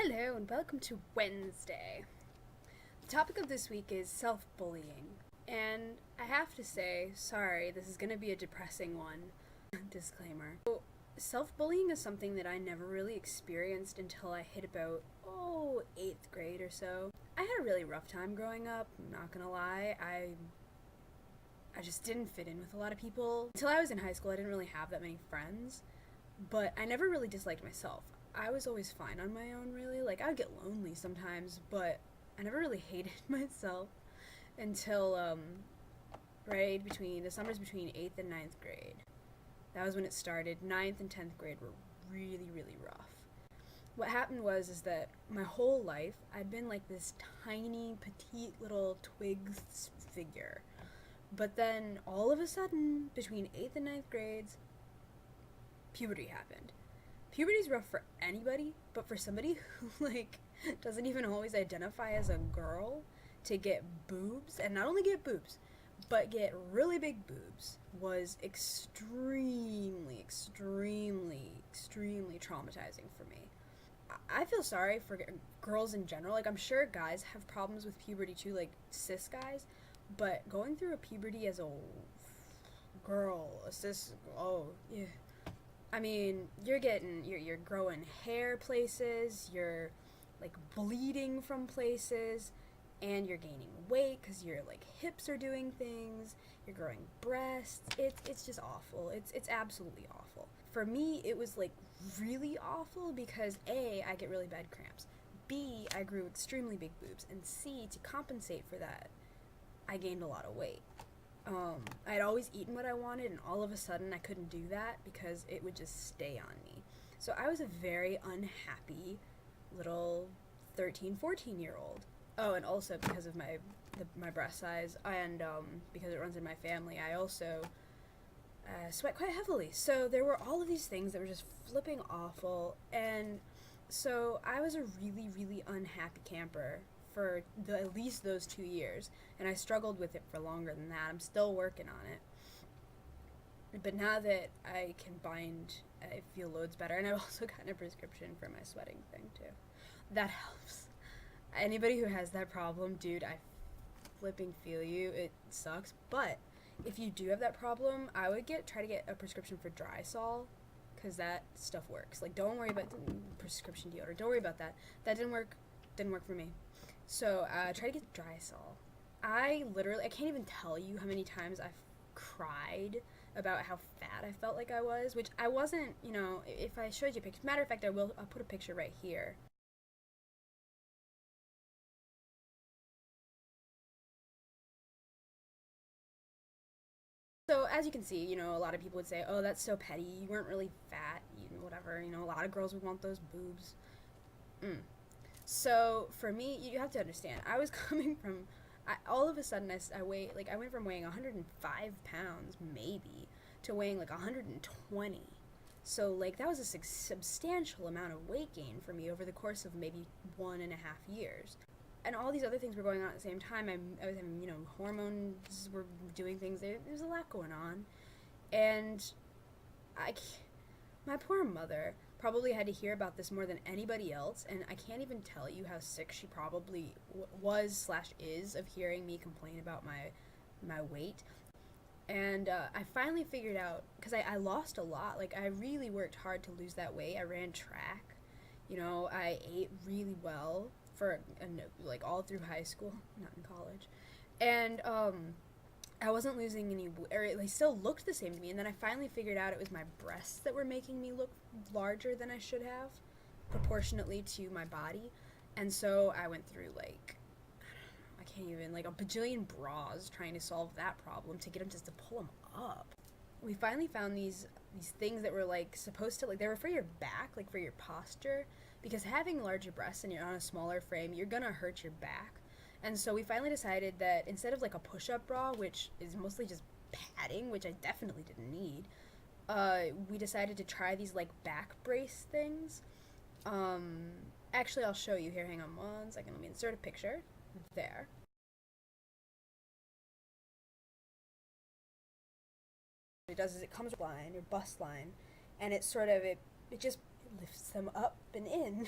Hello and welcome to Wednesday. The topic of this week is self-bullying. And I have to say, sorry, this is going to be a depressing one. Disclaimer. So, self-bullying is something that I never really experienced until I hit about, 8th grade or so. I had a really rough time growing up, I'm not gonna lie. I just didn't fit in with a lot of people. Until I was in high school, I didn't really have that many friends, but I never really disliked myself. I was always fine on my own, really. Like, I would get lonely sometimes, but I never really hated myself until, right between the summers between 8th and ninth grade. That was when it started. Ninth and 10th grade were really, really rough. What happened is that my whole life, I'd been like this tiny, petite little twig figure. But then, all of a sudden, between 8th and ninth grades, puberty happened. Puberty's rough for anybody, but for somebody who, doesn't even always identify as a girl, to get boobs, and not only get boobs, but get really big boobs, was extremely, extremely, extremely traumatizing for me. I feel sorry for girls in general. Like, I'm sure guys have problems with puberty too, like cis guys, but going through a puberty as a girl, a cis, yeah. I mean, you're growing hair places, you're like bleeding from places, and you're gaining weight because your like hips are doing things, you're growing breasts. It's just awful. It's absolutely awful. For me, it was like really awful because A, I get really bad cramps. B, I grew extremely big boobs, and C, to compensate for that, I gained a lot of weight. I'd always eaten what I wanted, and all of a sudden I couldn't do that because it would just stay on me. So I was a very unhappy little 13, 14-year-old. Oh, and also because of my breast size, and because it runs in my family, I also sweat quite heavily. So there were all of these things that were just flipping awful, and so I was a really, really unhappy camper for at least those 2 years, and I struggled with it for longer than that. I'm still working on it. But now that I can bind, I feel loads better, and I've also gotten a prescription for my sweating thing too. That helps. Anybody who has that problem, dude, I flipping feel you. It sucks, but if you do have that problem, I would try to get a prescription for Drysol, because that stuff works. Like, don't worry about prescription deodorant. Don't worry about that. That didn't work for me. So, try to get Drysol. I can't even tell you how many times I've cried about how fat I felt like I was, which I wasn't, if I showed you a picture. Matter of fact, I'll put a picture right here. So, as you can see, a lot of people would say, oh, that's so petty, you weren't really fat, whatever, a lot of girls would want those boobs. So, for me, you have to understand, I was coming from, all of a sudden, I went from weighing 105 pounds, maybe, to weighing, 120. So, that was a substantial amount of weight gain for me over the course of maybe 1.5 years. And all these other things were going on at the same time. I was having, hormones were doing things. There was a lot going on. And my poor mother probably had to hear about this more than anybody else, and I can't even tell you how sick she probably was/is of hearing me complain about my weight. And I finally figured out, because I lost a lot. Like, I really worked hard to lose that weight. I ran track. I ate really well for all through high school, not in college. And I wasn't losing any, or they still looked the same to me. And then I finally figured out it was my breasts that were making me look larger than I should have, proportionately to my body. And so I went through I can't even, a bajillion bras trying to solve that problem to get them just to pull them up. We finally found these things that were supposed to, they were for your back, for your posture, because having larger breasts and you're on a smaller frame, you're gonna hurt your back. And so we finally decided that instead of a push-up bra, which is mostly just padding, which I definitely didn't need, we decided to try these back brace things. Actually, I'll show you here. Hang on one second. Let me insert a picture. There. What it does is it comes line, your bust line, and it just lifts them up and in.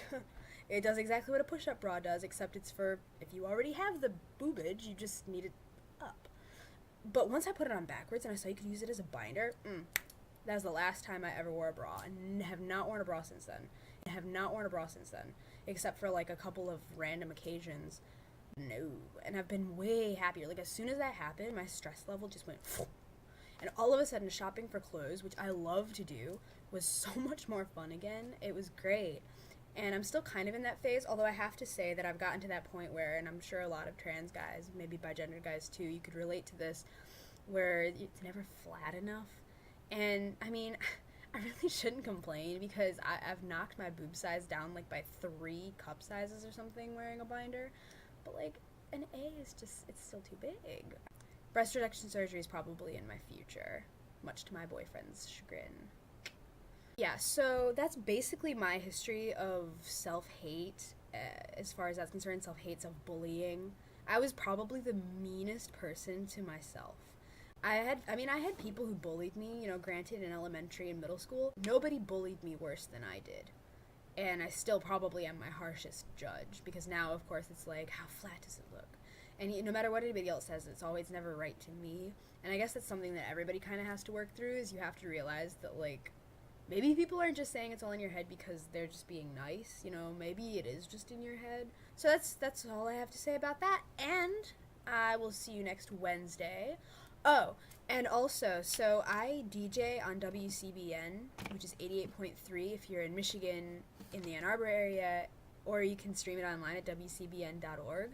It does exactly what a push-up bra does, except it's for if you already have the boobage, you just need it up. But once I put it on backwards and I saw you could use it as a binder, that was the last time I ever wore a bra. And have not worn a bra since then. Except for like a couple of random occasions. No. And I've been way happier. Like as soon as that happened, my stress level just went and all of a sudden shopping for clothes, which I love to do, was so much more fun again. It was great. And I'm still kind of in that phase, although I have to say that I've gotten to that point where, and I'm sure a lot of trans guys, maybe bigender guys too, you could relate to this, where it's never flat enough. And I mean, I really shouldn't complain because I've knocked my boob size down like by 3 cup sizes or something wearing a binder. But like, an A is just, it's still too big. Breast reduction surgery is probably in my future, much to my boyfriend's chagrin. Yeah, so that's basically my history of self-hate, as far as that's concerned, self-hate, self-bullying. I was probably the meanest person to myself. I had people who bullied me, you know, granted in elementary and middle school. Nobody bullied me worse than I did. And I still probably am my harshest judge, because now, of course, it's like, how flat does it look? And no matter what anybody else says, it's always never right to me. And I guess that's something that everybody kind of has to work through, is you have to realize that, like, maybe people aren't just saying it's all in your head because they're just being nice, you know, maybe it is just in your head. So that's all I have to say about that, and I will see you next Wednesday. Oh, and also, so I DJ on WCBN, which is 88.3 if you're in Michigan, in the Ann Arbor area, or you can stream it online at WCBN.org.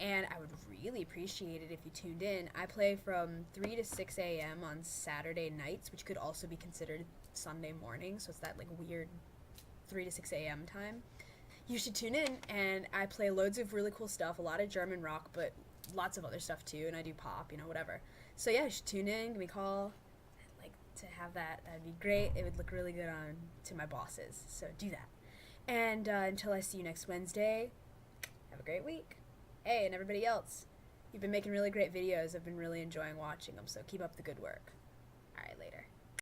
And I would really appreciate it if you tuned in. I play from 3 to 6 a.m. on Saturday nights, which could also be considered Sunday morning, so it's that like weird 3 to 6 a.m. time. You should tune in, and I play loads of really cool stuff, a lot of German rock, but lots of other stuff too, and I do pop, you know, whatever. So yeah, you should tune in, give me a call. I'd like to have that. That'd be great. It would look really good on to my bosses, so do that. And until I see you next Wednesday, have a great week. Hey, and everybody else, you've been making really great videos. I've been really enjoying watching them, so keep up the good work. All right, later.